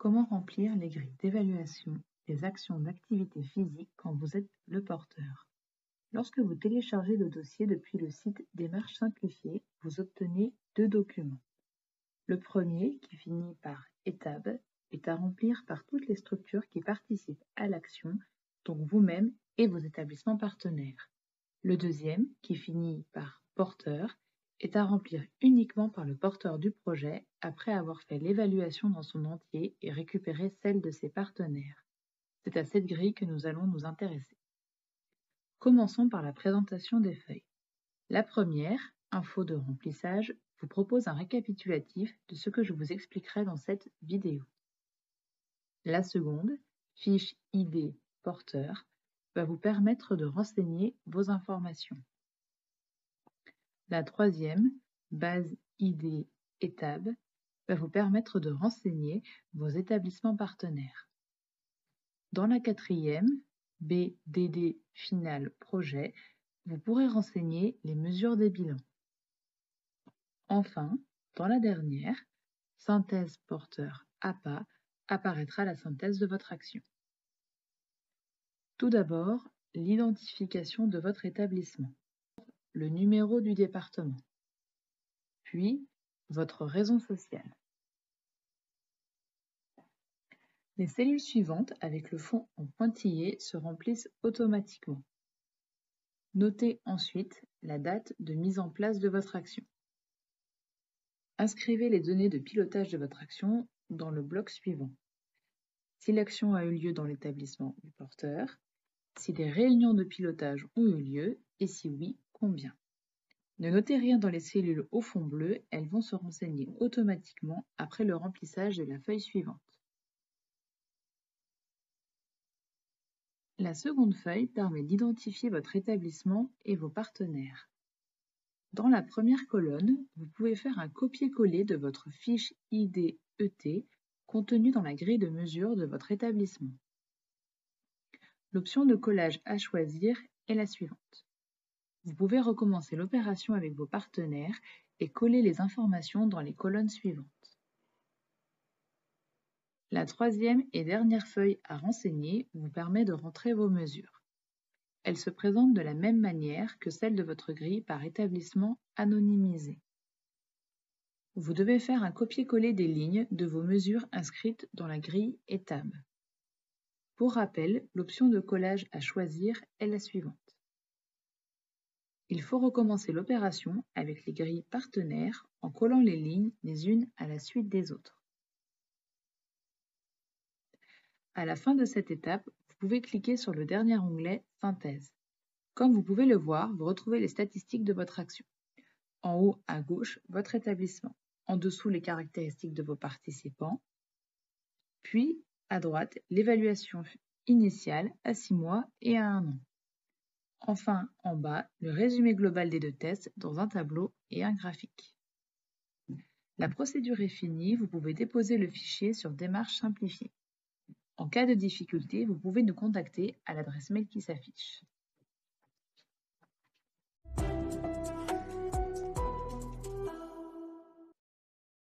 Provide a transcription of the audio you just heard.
Comment remplir les grilles d'évaluation des actions d'activité physique quand vous êtes le porteur? Lorsque vous téléchargez le dossier depuis le site Démarche simplifiée, vous obtenez deux documents. Le premier, qui finit par ETAB, est à remplir par toutes les structures qui participent à l'action, donc vous-même et vos établissements partenaires. Le deuxième, qui finit par porteur, est à remplir uniquement par le porteur du projet après avoir fait l'évaluation dans son entier et récupéré celle de ses partenaires. C'est à cette grille que nous allons nous intéresser. Commençons par la présentation des feuilles. La première, info de remplissage, vous propose un récapitulatif de ce que je vous expliquerai dans cette vidéo. La seconde, fiche ID porteur, va vous permettre de renseigner vos informations. La troisième, base ID ETAB, va vous permettre de renseigner vos établissements partenaires. Dans la quatrième, BDD Final Projet, vous pourrez renseigner les mesures des bilans. Enfin, dans la dernière, synthèse porteur APA, apparaîtra la synthèse de votre action. Tout d'abord, l'identification de votre établissement, le numéro du département, puis votre raison sociale. Les cellules suivantes avec le fond en pointillé se remplissent automatiquement. Notez ensuite la date de mise en place de votre action. Inscrivez les données de pilotage de votre action dans le bloc suivant. Si l'action a eu lieu dans l'établissement du porteur, si des réunions de pilotage ont eu lieu et si oui, combien. Ne notez rien dans les cellules au fond bleu, elles vont se renseigner automatiquement après le remplissage de la feuille suivante. La seconde feuille permet d'identifier votre établissement et vos partenaires. Dans la première colonne, vous pouvez faire un copier-coller de votre fiche ID-ET contenue dans la grille de mesure de votre établissement. L'option de collage à choisir est la suivante. Vous pouvez recommencer l'opération avec vos partenaires et coller les informations dans les colonnes suivantes. La troisième et dernière feuille à renseigner vous permet de rentrer vos mesures. Elle se présente de la même manière que celle de votre grille par établissement anonymisé. Vous devez faire un copier-coller des lignes de vos mesures inscrites dans la grille ETAB. Pour rappel, l'option de collage à choisir est la suivante. Il faut recommencer l'opération avec les grilles partenaires en collant les lignes les unes à la suite des autres. À la fin de cette étape, vous pouvez cliquer sur le dernier onglet « Synthèse ». Comme vous pouvez le voir, vous retrouvez les statistiques de votre action. En haut à gauche, votre établissement. En dessous, les caractéristiques de vos participants. Puis, à droite, l'évaluation initiale à 6 mois et à 1 an. Enfin, en bas, le résumé global des deux tests dans un tableau et un graphique. La procédure est finie, vous pouvez déposer le fichier sur Démarche simplifiée. En cas de difficulté, vous pouvez nous contacter à l'adresse mail qui s'affiche.